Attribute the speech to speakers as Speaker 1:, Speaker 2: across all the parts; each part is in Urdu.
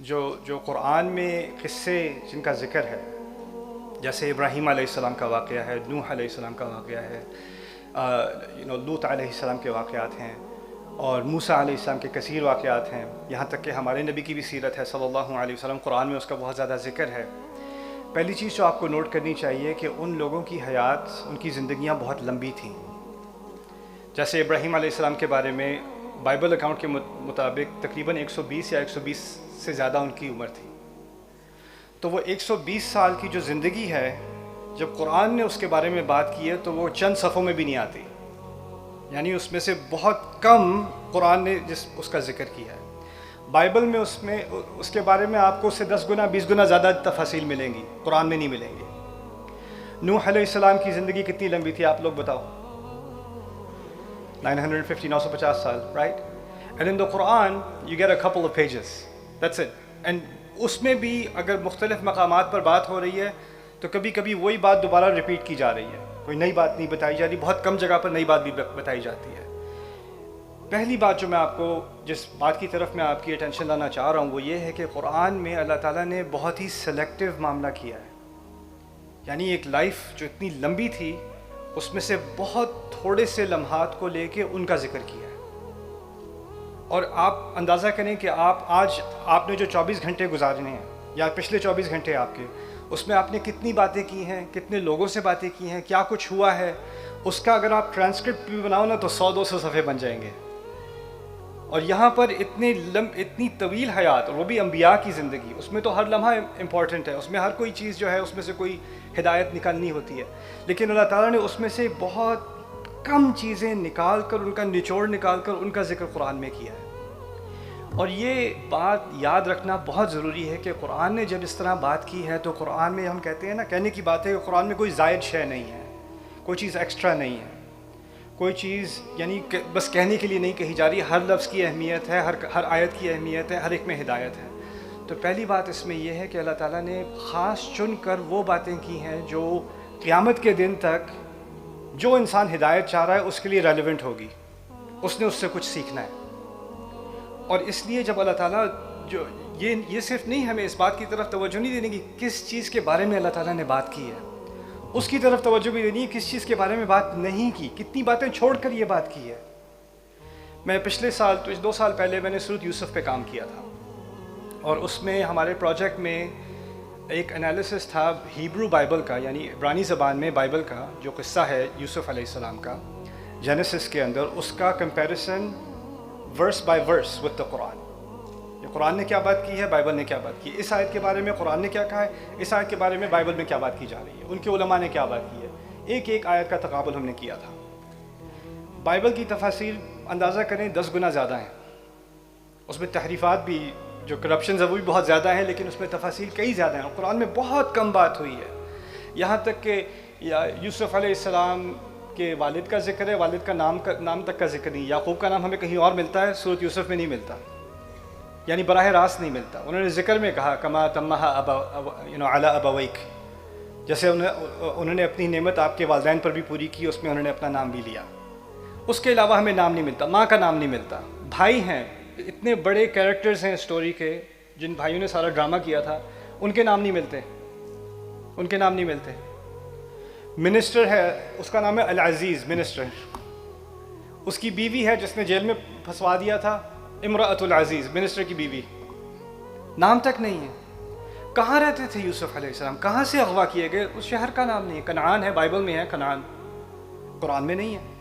Speaker 1: جو قرآن میں قصے جن کا ذکر ہے، جیسے ابراہیم علیہ السلام کا واقعہ ہے، نوح علیہ السلام کا واقعہ ہے، لوط علیہ السلام کے واقعات ہیں، اور موسیٰ علیہ السلام کے کثیر واقعات ہیں، یہاں تک کہ ہمارے نبی کی بھی سیرت ہے صلی اللہ علیہ وسلم، قرآن میں اس کا بہت زیادہ ذکر ہے۔ پہلی چیز جو آپ کو نوٹ کرنی چاہیے کہ ان لوگوں کی حیات، ان کی زندگیاں بہت لمبی تھیں۔ جیسے ابراہیم علیہ السلام کے بارے میں بائبل اکاؤنٹ کے مطابق تقریباً 120 یا 120 سے زیادہ ان کی عمر تھی۔ تو وہ 120 سال کی جو زندگی ہے، جب قرآن نے اس کے بارے میں بات کی ہے تو وہ چند صفحوں میں بھی نہیں آتی، یعنی اس میں سے بہت کم قرآن نے اس کا ذکر کیا ہے۔ بائبل میں اس کے بارے میں آپ کو اس سے 10 گنا 20 گنا زیادہ تفاصیل ملیں گی، قرآن میں نہیں ملیں گی۔ نوح علیہ السلام کی زندگی کتنی لمبی تھی آپ لوگ بتاؤ؟ 950 سال، right? And in the Quran you get a couple of pages, that's it. And اس میں بھی اگر مختلف مقامات پر بات ہو رہی ہے تو کبھی کبھی وہی بات دوبارہ ریپیٹ کی جا رہی ہے، کوئی نئی بات نہیں بتائی جا رہی، بہت کم جگہ پر نئی بات بھی بتائی جاتی ہے۔ پہلی بات جو میں آپ کو، جس بات کی طرف میں آپ کی اٹینشن لانا چاہ رہا ہوں وہ یہ ہے کہ قرآن میں اللہ تعالیٰ نے بہت ہی سلیکٹیو معاملہ کیا ہے، یعنی ایک لائف جو اتنی لمبی تھی اس میں سے بہت تھوڑے سے لمحات کو لے کے ان کا ذکر کیا ہے۔ اور آپ اندازہ کریں کہ آپ نے جو 24 گھنٹے گزارنے ہیں یا پچھلے 24 گھنٹے آپ کے، اس میں آپ نے کتنی باتیں کی ہیں، کتنے لوگوں سے باتیں کی ہیں، کیا کچھ ہوا ہے، اس کا اگر آپ ٹرانسکرپٹ بھی بناؤ نا تو 100-200 صفحے بن جائیں گے۔ اور یہاں پر اتنی طویل حیات، اور وہ بھی انبیاء کی زندگی، اس میں تو ہر لمحہ امپورٹنٹ ہے، اس میں ہر کوئی چیز جو ہے اس میں سے کوئی ہدایت نکالنی ہوتی ہے، لیکن اللہ تعالیٰ نے اس میں سے بہت کم چیزیں نکال کر، ان کا نچوڑ نکال کر ان کا ذکر قرآن میں کیا ہے۔ اور یہ بات یاد رکھنا بہت ضروری ہے کہ قرآن نے جب اس طرح بات کی ہے تو قرآن میں ہم کہتے ہیں نا، کہنے کی بات ہے کہ قرآن میں کوئی زائد شے نہیں ہے، کوئی چیز ایکسٹرا نہیں ہے، کوئی چیز یعنی بس کہنے کے لیے نہیں کہی جا رہی، ہر لفظ کی اہمیت ہے، ہر آیت کی اہمیت ہے، ہر ایک میں ہدایت ہے۔ تو پہلی بات اس میں یہ ہے کہ اللہ تعالیٰ نے خاص چن کر وہ باتیں کی ہیں جو قیامت کے دن تک جو انسان ہدایت چاہ رہا ہے اس کے لیے ریلیونٹ ہوگی، اس نے اس سے کچھ سیکھنا ہے۔ اور اس لیے جب اللہ تعالیٰ یہ صرف نہیں ہمیں اس بات کی طرف توجہ نہیں دینے کی کس چیز کے بارے میں اللہ تعالیٰ نے بات کی ہے، اس کی طرف توجہ بھی دینی ہے کس چیز کے بارے میں بات نہیں کی، کتنی باتیں چھوڑ کر یہ بات کی ہے۔ میں پچھلے سال 2 سال پہلے میں نے سورۃ یوسف پہ کام کیا تھا، اور اس میں ہمارے پروجیکٹ میں ایک انالیسس تھا ہیبرو بائبل کا، یعنی عبرانی زبان میں بائبل کا جو قصہ ہے یوسف علیہ السلام کا جینیسس کے اندر، اس کا کمپیریسن ورس بائی ورس وتھ دا قرآن۔ یہ قرآن نے کیا بات کی ہے، بائبل نے کیا بات کی ہے، اس آیت کے بارے میں قرآن نے کیا کہا ہے، اس آیت کے بارے میں بائبل میں کیا بات کی جا رہی ہے، ان کے علماء نے کیا بات کی ہے، ایک آیت کا تقابل ہم نے کیا تھا۔ بائبل کی تفاسیر اندازہ کریں 10 گنا زیادہ ہیں، اس میں تحریفات بھی، جو کرپشنز ہیں وہ بھی بہت زیادہ ہیں، لیکن اس میں تفاصیل کئی زیادہ ہیں، اور قرآن میں بہت کم بات ہوئی ہے۔ یہاں تک کہ یوسف علیہ السلام کے والد کا ذکر ہے، والد کا نام تک کا ذکر نہیں۔ یعقوب کا نام ہمیں کہیں اور ملتا ہے، سورۃ یوسف میں نہیں ملتا، یعنی براہ راست نہیں ملتا۔ انہوں نے ذکر میں کہا کما تمہا علی ابویک، جیسے انہوں نے اپنی نعمت آپ کے والدین پر بھی پوری کی، اس میں انہوں نے اپنا نام بھی لیا۔ اس کے علاوہ ہمیں نام نہیں ملتا، ماں کا نام نہیں ملتا۔ بھائی ہیں، اتنے بڑے کیریکٹرز ہیں اسٹوری کے، جن بھائیوں نے سارا ڈرامہ کیا تھا، ان کے نام نہیں ملتے، ان کے نام نہیں ملتے۔ منسٹر ہے، اس کا نام ہے العزیز منسٹر، اس کی بیوی ہے جس نے جیل میں پھنسوا دیا تھا، امرأۃ العزیز منسٹر کی بیوی، نام تک نہیں ہے۔ کہاں رہتے تھے یوسف علیہ السلام، کہاں سے اغوا کیے گئے، اس شہر کا نام نہیں ہے۔ کنعان ہے، بائبل میں ہے کنعان، قرآن میں نہیں ہے۔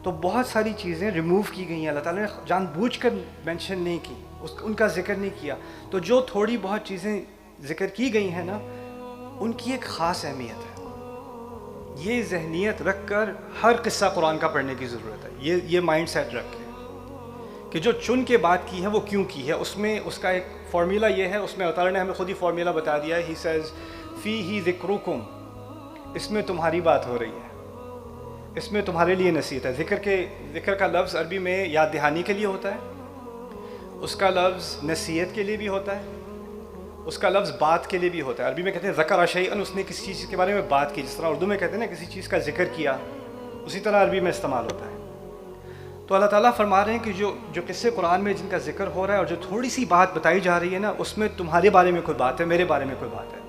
Speaker 1: تو بہت ساری چیزیں ریموو کی گئی ہیں، اللہ تعالیٰ نے جان بوجھ کر مینشن نہیں کی، ان کا ذکر نہیں کیا۔ تو جو تھوڑی بہت چیزیں ذکر کی گئی ہیں نا، ان کی ایک خاص اہمیت ہے۔ یہ ذہنیت رکھ کر ہر قصہ قرآن کا پڑھنے کی ضرورت ہے، یہ مائنڈ سیٹ رکھ کے کہ جو چن کے بات کی ہے وہ کیوں کی ہے۔ اس میں اس کا ایک فارمولا یہ ہے، اس میں اللہ تعالیٰ نے ہمیں خود ہی فارمولا بتا دیا ہے۔ ہی سیز فیہ ذکرکم، اس میں تمہاری بات ہو رہی ہے، اس میں تمہارے لیے نصیحت ہے۔ ذکر کا لفظ عربی میں یاد دہانی کے لیے ہوتا ہے، اس کا لفظ نصیحت کے لیے بھی ہوتا ہے، اس کا لفظ بات کے لیے بھی ہوتا ہے۔ عربی میں کہتے ہیں ذکر شیئا، اس نے کسی چیز کے بارے میں بات کی، جس طرح اردو میں کہتے ہیں نا کسی چیز کا ذکر کیا، اسی طرح عربی میں استعمال ہوتا ہے۔ تو اللہ تعالیٰ فرما رہے ہیں کہ جو قصے قرآن میں جن کا ذکر ہو رہا ہے اور جو تھوڑی سی بات بتائی جا رہی ہے نا، اس میں تمہارے بارے میں کوئی بات ہے، میرے بارے میں کوئی بات ہے.